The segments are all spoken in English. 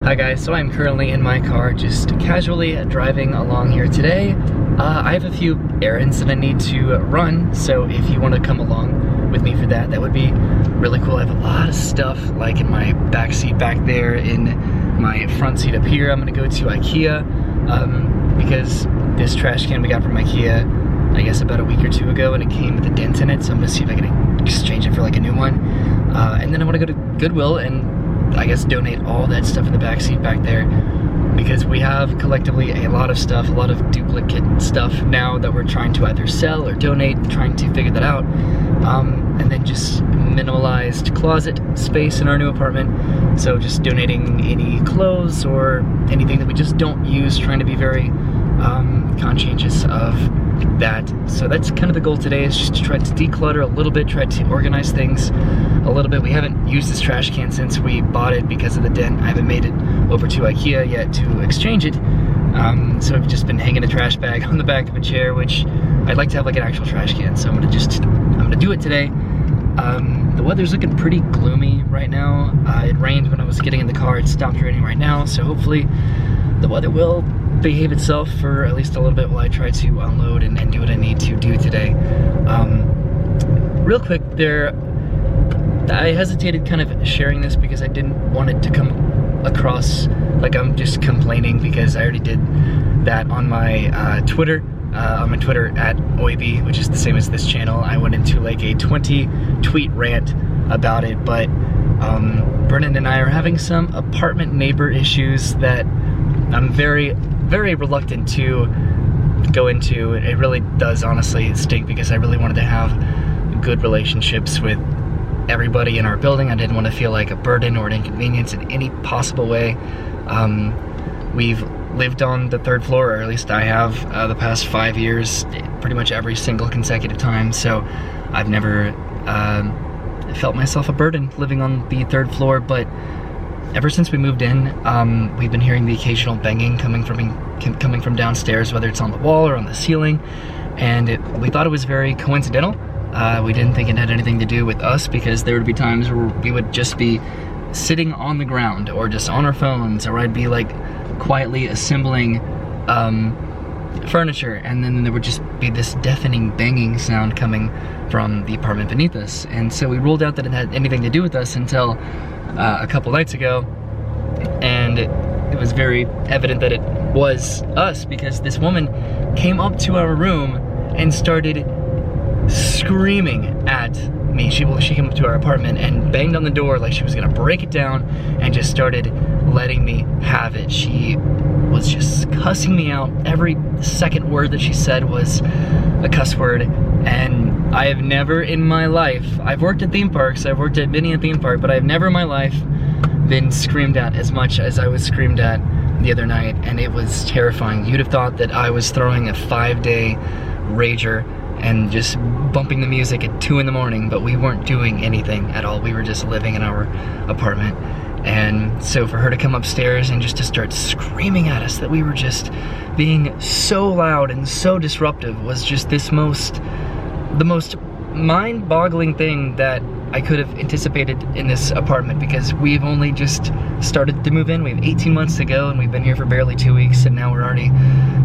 Hi guys, so I'm currently in my car just casually driving along here today. I have a few errands that I need to run, so if you want to come along with me for that, that would be really cool. I have a lot of stuff like in my back seat back there, in my front seat up here. I'm gonna go to IKEA because this trash can we got from IKEA, I guess about a week or two ago, and it came with a dent in it, so I'm gonna see if I can exchange it for like a new one. And then I want to go to Goodwill and I guess donate all that stuff in the back seat back there, because we have collectively a lot of stuff, a lot of duplicate stuff now that we're trying to either sell or donate, trying to figure that out. And then just minimalized closet space in our new apartment, so just donating any clothes or anything that we just don't use, trying to be very conscientious of that. So that's kind of the goal today, is just to try to declutter a little bit, try to organize things a little bit. We haven't used this trash can since we bought it because of the dent. I haven't made it over to IKEA yet to exchange it. So I've just been hanging a trash bag on the back of a chair, which I'd like to have like an actual trash can. So I'm gonna do it today. The weather's looking pretty gloomy right now. It rained when I was getting in the car. It stopped raining right now, so hopefully the weather will behave itself for at least a little bit while I try to unload and do what I need to do today. Real quick there, I hesitated kind of sharing this because I didn't want it to come across like I'm just complaining, because I already did that on my Twitter. On my Twitter at oyby, which is the same as this channel. I went into like a 20 tweet rant about it, but Brennan and I are having some apartment neighbor issues that I'm very reluctant to go into. It really does honestly stink, because I really wanted to have good relationships with everybody in our building. I didn't want to feel like a burden or an inconvenience in any possible way. We've lived on the third floor, or at least I have, the past 5 years, pretty much every single consecutive time, so I've never felt myself a burden living on the third floor. But ever since we moved in, we've been hearing the occasional banging coming from downstairs, whether it's on the wall or on the ceiling, and we thought it was very coincidental. We didn't think it had anything to do with us, because there would be times where we would just be sitting on the ground or just on our phones, or I'd be like quietly assembling furniture, and then there would just be this deafening banging sound coming from the apartment beneath us. And so we ruled out that it had anything to do with us until a couple nights ago, and it was very evident that it was us, because this woman came up to our room and started screaming at me. She came up to our apartment and banged on the door like she was gonna break it down, and just started letting me have it. She was just cussing me out. Every second word that she said was a cuss word, and I have never in my life, I've worked at theme parks, I've worked at many a theme park, but I've never in my life been screamed at as much as I was screamed at the other night, and it was terrifying. You'd have thought that I was throwing a 5-day rager and just bumping the music at 2 in the morning, but we weren't doing anything at all. We were just living in our apartment. And so for her to come upstairs and just to start screaming at us that we were just being so loud and so disruptive was just the most mind-boggling thing that I could have anticipated in this apartment, because we've only just started to move in. We have 18 months to go, and we've been here for barely 2 weeks, and now we're already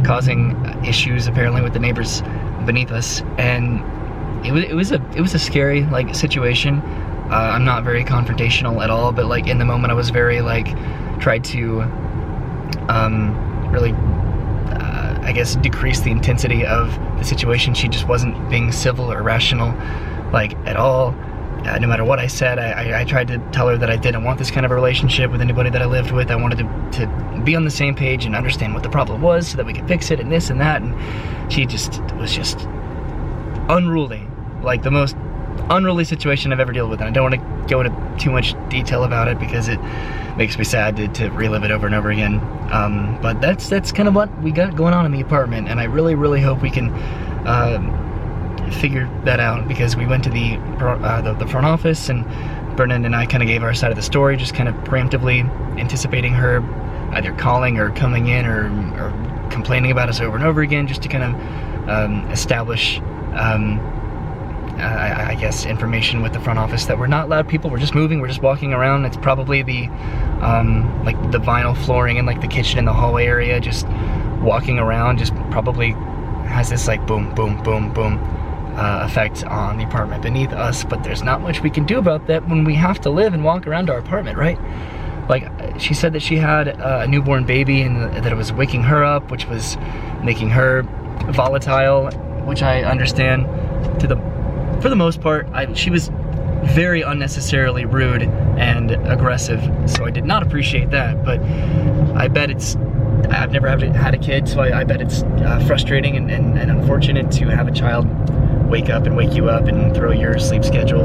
causing issues apparently with the neighbors beneath us. And it was a scary like situation. I'm not very confrontational at all, but like in the moment I was very like tried to really I guess decrease the intensity of the situation. She just wasn't being civil or rational like at all. No matter what I said, I tried to tell her that I didn't want this kind of a relationship with anybody that I lived with. I wanted to be on the same page and understand what the problem was so that we could fix it and this and that, and she was just unruly, like the most unruly situation I've ever dealt with. And I don't want to go into too much detail about it because it makes me sad to relive it over and over again. But that's kind of what we got going on in the apartment, and I really hope we can figure that out, because we went to the front office, and Brennan and I kind of gave our side of the story, just kind of preemptively anticipating her either calling or coming in or complaining about us over and over again, just to kind of establish I guess, information with the front office that we're not loud people. We're just moving. We're just walking around. It's probably the like the vinyl flooring in like the kitchen and the hallway area. Just walking around, just probably has this like boom, boom, boom, boom effect on the apartment beneath us. But there's not much we can do about that when we have to live and walk around our apartment, right? Like, she said that she had a newborn baby and that it was waking her up, which was making her volatile, which I understand for the most part. She was very unnecessarily rude and aggressive, so I did not appreciate that. But I bet I've never had a kid, so I bet it's frustrating and unfortunate to have a child wake up and wake you up and throw your sleep schedule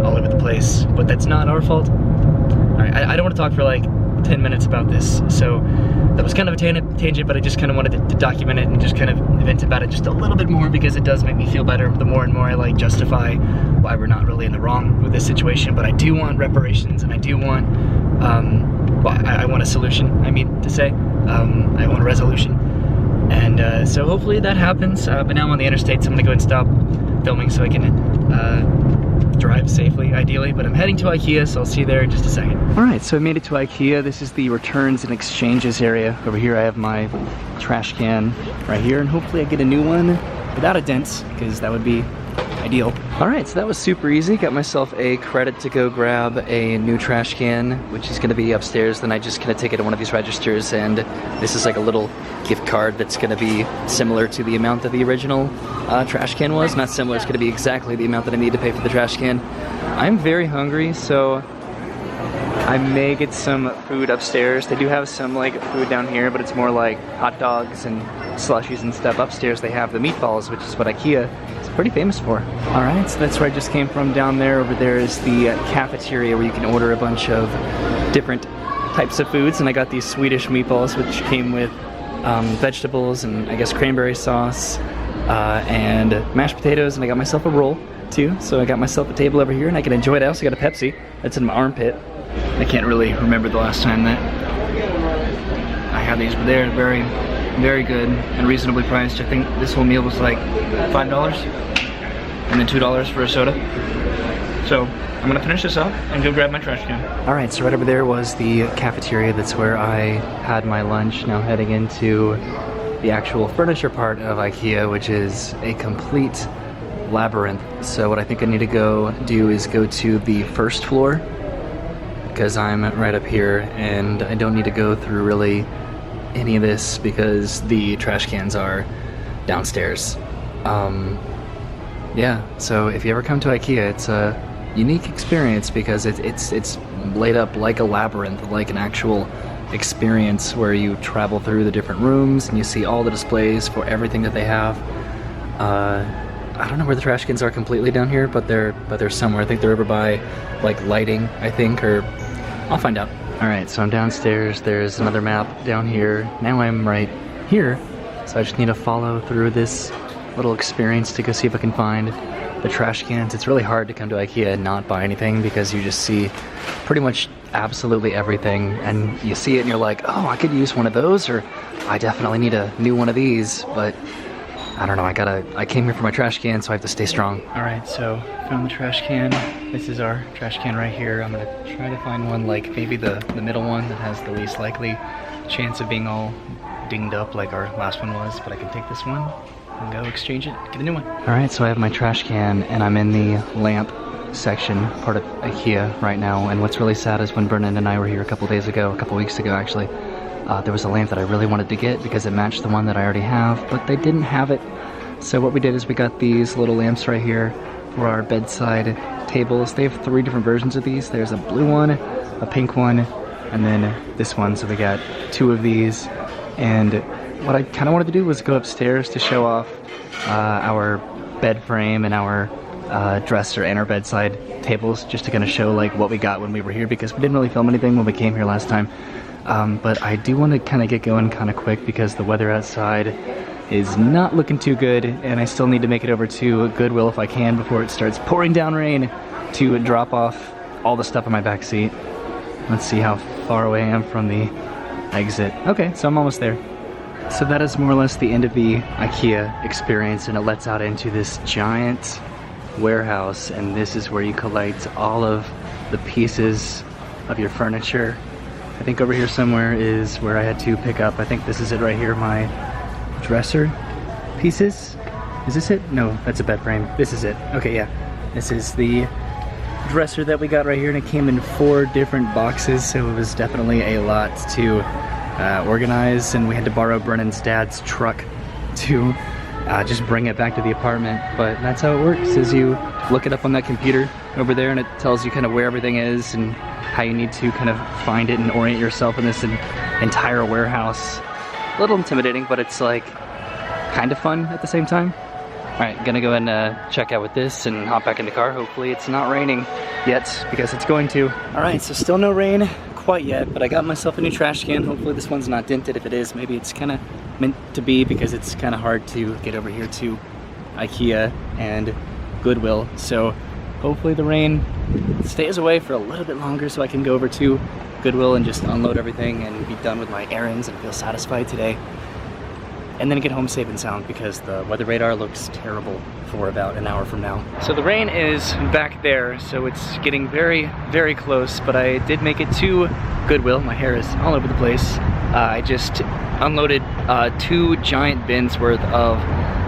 all over the place. But that's not our fault. Alright, I don't want to talk for like 10 minutes about this, so that was kind of a tangent, but I just kind of wanted to document it and just kind of vent about it just a little bit more, because it does make me feel better the more and more I like justify why we're not really in the wrong with this situation. But I do want reparations, and I do want, well, I want a solution, I mean to say. I want a resolution. And so hopefully that happens, but now I'm on the interstate, so I'm gonna go and stop filming so I can drive safely, ideally. But I'm heading to IKEA, so I'll see you there in just a second. Alright, so I made it to IKEA. This is the returns and exchanges area. Over here I have my trash can right here, and hopefully I get a new one without a dent, because that would be ideal. Alright, so that was super easy. Got myself a credit to go grab a new trash can, which is going to be upstairs. Then I just going to take it to one of these registers, and this is like a little gift card that's going to be similar to the amount that the original trash can was. Not similar, it's going to be exactly the amount that I need to pay for the trash can. I'm very hungry, so I may get some food upstairs. They do have some like food down here, but it's more like hot dogs and slushies and stuff. Upstairs they have the meatballs, which is what IKEA is pretty famous for. Alright, so that's where I just came from. Down there, over there is the cafeteria where you can order a bunch of different types of foods, and I got these Swedish meatballs, which came with vegetables and I guess cranberry sauce and mashed potatoes, and I got myself a roll too. So I got myself a table over here and I can enjoy it. I also got a Pepsi that's in my armpit. I can't really remember the last time that I had these, but they're very, very good and reasonably priced. I think this whole meal was like $5 and then $2 for a soda. So I'm gonna finish this up and go grab my trash can. Alright, so right over there was the cafeteria. That's where I had my lunch. Now heading into the actual furniture part of IKEA, which is a complete labyrinth. So what I think I need to go do is go to the first floor, because I'm right up here and I don't need to go through really any of this because the trash cans are downstairs. Yeah, so if you ever come to IKEA, it's a unique experience because it's laid up like a labyrinth, like an actual experience where you travel through the different rooms and you see all the displays for everything that they have. I don't know where the trash cans are completely down here, but they're somewhere. I think they're over by like lighting, I think, or I'll find out. Alright, so I'm downstairs. There's another map down here. Now I'm right here, so I just need to follow through this little experience to go see if I can find the trash cans. It's really hard to come to IKEA and not buy anything because you just see pretty much absolutely everything, and you see it and you're like, oh, I could use one of those, or I definitely need a new one of these, but I don't know, I came here for my trash can, so I have to stay strong. Alright, so found the trash can. This is our trash can right here. I'm gonna try to find one like maybe the middle one that has the least likely chance of being all dinged up like our last one was, but I can take this one and go exchange it, get a new one. Alright, so I have my trash can and I'm in the lamp section, part of IKEA right now, and what's really sad is when Brennan and I were here a couple weeks ago actually, there was a lamp that I really wanted to get because it matched the one that I already have, but they didn't have it. So what we did is we got these little lamps right here for our bedside tables. They have 3 different versions of these. There's a blue one, a pink one, and then this one. So we got 2 of these, and what I kind of wanted to do was go upstairs to show off our bed frame and our dresser and our bedside tables, just to kind of show like what we got when we were here, because we didn't really film anything when we came here last time. But I do want to kind of get going kind of quick because the weather outside is not looking too good, and I still need to make it over to Goodwill if I can before it starts pouring down rain to drop off all the stuff in my back seat. Let's see how far away I am from the exit. Okay, so I'm almost there. So that is more or less the end of the IKEA experience, and it lets out into this giant warehouse, and this is where you collect all of the pieces of your furniture. I think over here somewhere is where I had to pick up, I think this is it right here, my dresser pieces. Is this it? No, that's a bed frame. This is it. Okay, yeah. This is the dresser that we got right here, and it came in 4 different boxes, so it was definitely a lot to organize, and we had to borrow Brennan's dad's truck to just bring it back to the apartment. But that's how it works, is you look it up on that computer over there, and it tells you kind of where everything is and how you need to kind of find it and orient yourself in this entire warehouse. A little intimidating, but it's like kind of fun at the same time. All right, gonna go and check out with this and hop back in the car. Hopefully it's not raining yet, because it's going to. All right, so still no rain quite yet, but I got myself a new trash can. Hopefully this one's not dented. If it is, maybe it's kind of meant to be, because it's kind of hard to get over here to IKEA and Goodwill. So hopefully the rain stays away for a little bit longer so I can go over to Goodwill and just unload everything and be done with my errands and feel satisfied today. And then get home safe and sound, because the weather radar looks terrible for about an hour from now. So the rain is back there, so it's getting very, very close, but I did make it to Goodwill. My hair is all over the place. I just unloaded 2 giant bins worth of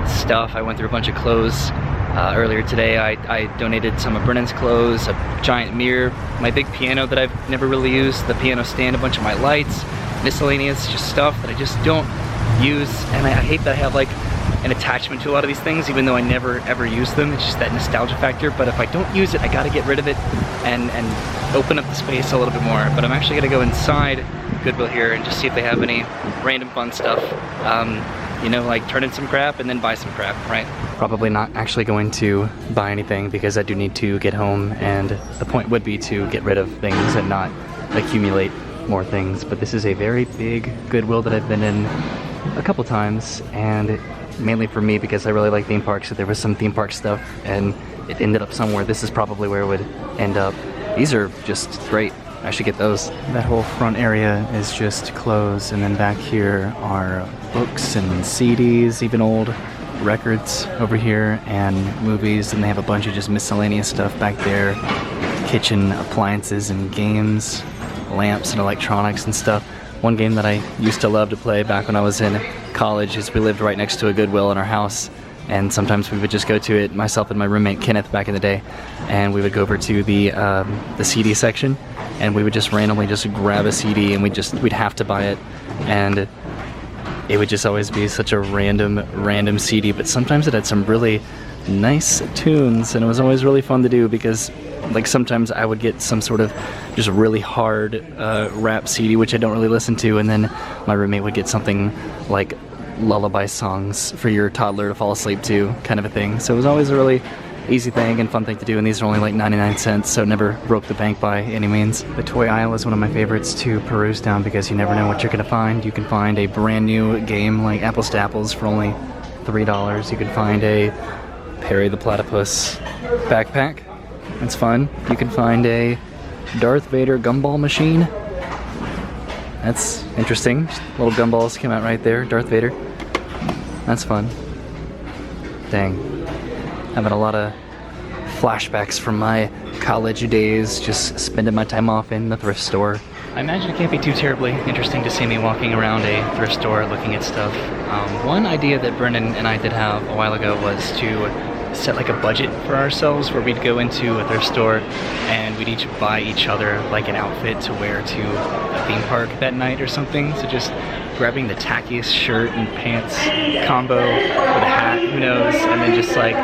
stuff. I went through a bunch of clothes earlier today. I donated some of Brennan's clothes, a giant mirror, my big piano that I've never really used, the piano stand, a bunch of my lights, miscellaneous just stuff that I just don't use. And I hate that I have like an attachment to a lot of these things, even though I never ever use them. It's just that nostalgia factor. But if I don't use it, I gotta get rid of it and open up the space a little bit more. But I'm actually gonna go inside Goodwill here and just see if they have any random fun stuff. You know, like turn in some crap and then buy some crap, right? Probably not actually going to buy anything, because I do need to get home, and the point would be to get rid of things and not accumulate more things. But this is a very big Goodwill that I've been in a couple times, and mainly for me because I really like theme parks, so there was some theme park stuff and it ended up somewhere. This is probably where it would end up. These are just great. I should get those. That whole front area is just clothes, and then back here are books and CDs, even old records over here, and movies, and they have a bunch of just miscellaneous stuff back there. Kitchen appliances and games, lamps and electronics and stuff. One game that I used to love to play back when I was in college is we lived right next to a Goodwill in our house, and sometimes we would just go to it, myself and my roommate Kenneth back in the day, and we would go over to the CD section, and we would just randomly just grab a CD, and we'd have to buy it, and it would just always be such a random CD, but sometimes it had some really nice tunes, and it was always really fun to do, because like sometimes I would get some sort of just really hard rap CD, which I don't really listen to, and then my roommate would get something like lullaby songs for your toddler to fall asleep to, kind of a thing. So it was always a really easy thing and fun thing to do, and these are only like 99 cents, so it never broke the bank by any means. The toy aisle is one of my favorites to peruse down, because you never know what you're gonna find. You can find a brand new game like Apples to Apples for only $3. You can find a Perry the Platypus backpack. It's fun. You can find a Darth Vader gumball machine. That's interesting. Little gumballs came out right there. Darth Vader. That's fun. Dang. Having a lot of flashbacks from my college days, just spending my time off in the thrift store. I imagine it can't be too terribly interesting to see me walking around a thrift store looking at stuff. One idea that Brennan and I did have a while ago was to set like a budget for ourselves, where we'd go into a thrift store and we'd each buy each other like an outfit to wear to a theme park that night or something. So just grabbing the tackiest shirt and pants combo with a hat, who knows, and then just like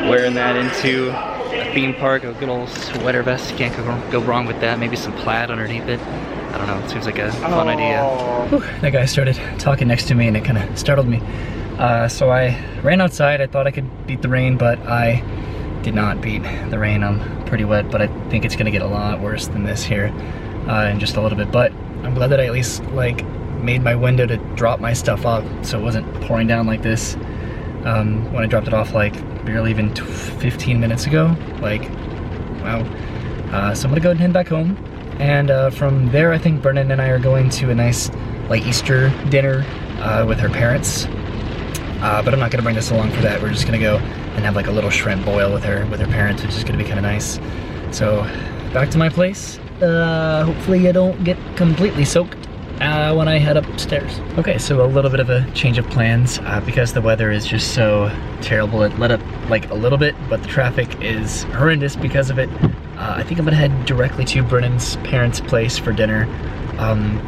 wearing that into a theme park, a good old sweater vest. You can't go wrong with that. Maybe some plaid underneath it. I don't know, it seems like a fun idea. Whew, that guy started talking next to me and it kind of startled me. So I ran outside. I thought I could beat the rain, but I did not beat the rain. I'm pretty wet, but I think it's gonna get a lot worse than this here in just a little bit. But I'm glad that I at least like made my window to drop my stuff up so it wasn't pouring down like this when I dropped it off like barely even 15 minutes ago. Like, wow. So I'm gonna go ahead and head back home, and from there I think Brennan and I are going to a nice like Easter dinner with her parents. But I'm not gonna bring this along for that. We're just gonna go and have like a little shrimp boil with her parents, which is gonna be kind of nice. So back to my place. Hopefully I don't get completely soaked when I head upstairs. Okay, so a little bit of a change of plans because the weather is just so terrible. It let up like a little bit, but the traffic is horrendous because of it. I think I'm gonna head directly to Brennan's parents' place for dinner.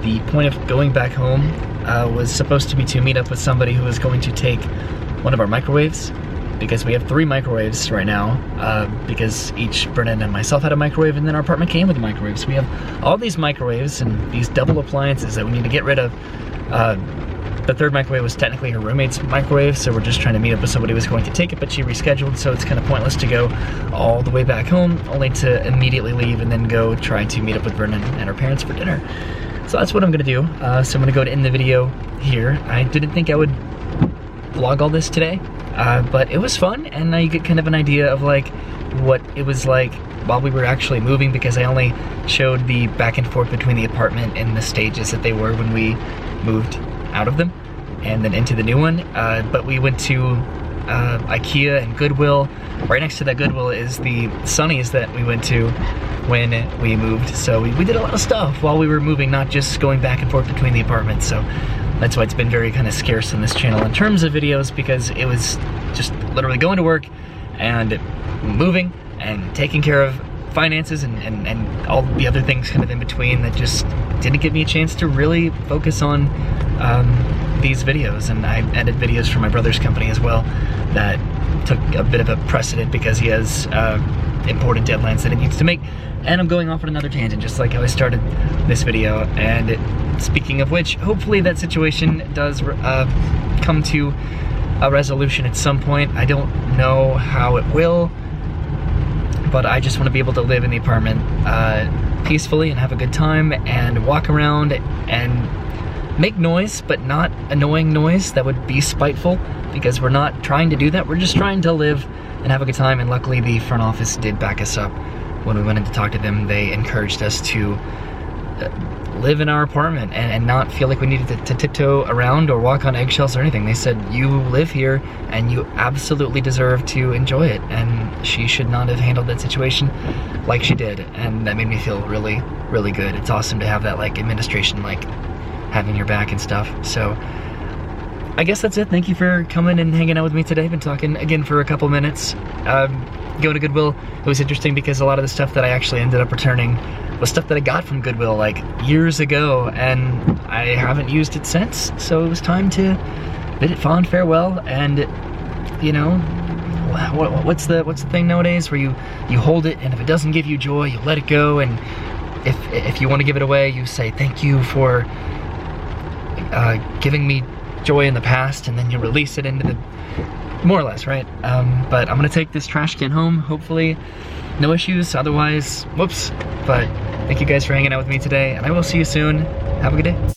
The point of going back home was supposed to be to meet up with somebody who was going to take one of our microwaves, because we have 3 microwaves right now, because each Brennan and myself had a microwave, and then our apartment came with a microwave. So we have all these microwaves and these double appliances that we need to get rid of. The 3rd microwave was technically her roommate's microwave, so we're just trying to meet up with somebody who was going to take it, but she rescheduled, so it's kind of pointless to go all the way back home, only to immediately leave and then go try to meet up with Brennan and her parents for dinner. So that's what I'm gonna do. So I'm gonna go to end the video here. I didn't think I would vlog all this today, but it was fun, and now you get kind of an idea of like what it was like while we were actually moving, because I only showed the back and forth between the apartment and the stages that they were when we moved out of them and then into the new one. But we went to IKEA and Goodwill. Right next to that Goodwill is the Sunnies that we went to when we moved. So we did a lot of stuff while we were moving, not just going back and forth between the apartments. So that's why it's been very kind of scarce on this channel in terms of videos, because it was just literally going to work and moving and taking care of finances and all the other things kind of in between that just didn't give me a chance to really focus on these videos. And I edited videos for my brother's company as well that took a bit of a precedent because he has important deadlines that he needs to make. And I'm going off on another tangent, just like how I started this video. And speaking of which, hopefully that situation does come to a resolution at some point. I don't know how it will, but I just want to be able to live in the apartment peacefully and have a good time and walk around and make noise, but not annoying noise that would be spiteful, because we're not trying to do that. We're just trying to live and have a good time. And luckily the front office did back us up when we went in to talk to them. They encouraged us to live in our apartment and not feel like we needed to tiptoe around or walk on eggshells or anything. They said, you live here and you absolutely deserve to enjoy it, and she should not have handled that situation like she did. And that made me feel really, really good. It's awesome to have that like administration like having your back and stuff. So I guess that's it. Thank you for coming and hanging out with me today. Been talking again for a couple minutes. Going to Goodwill, it was interesting because a lot of the stuff that I actually ended up returning was stuff that I got from Goodwill like years ago, and I haven't used it since. So it was time to bid it fond farewell. And you know, what's the thing nowadays where you hold it, and if it doesn't give you joy, you let it go. And if you want to give it away, you say thank you for giving me joy in the past, and then you release it into the, more or less, right? But I'm gonna take this trash can home, hopefully no issues, otherwise, whoops. But thank you guys for hanging out with me today, and I will see you soon. Have a good day.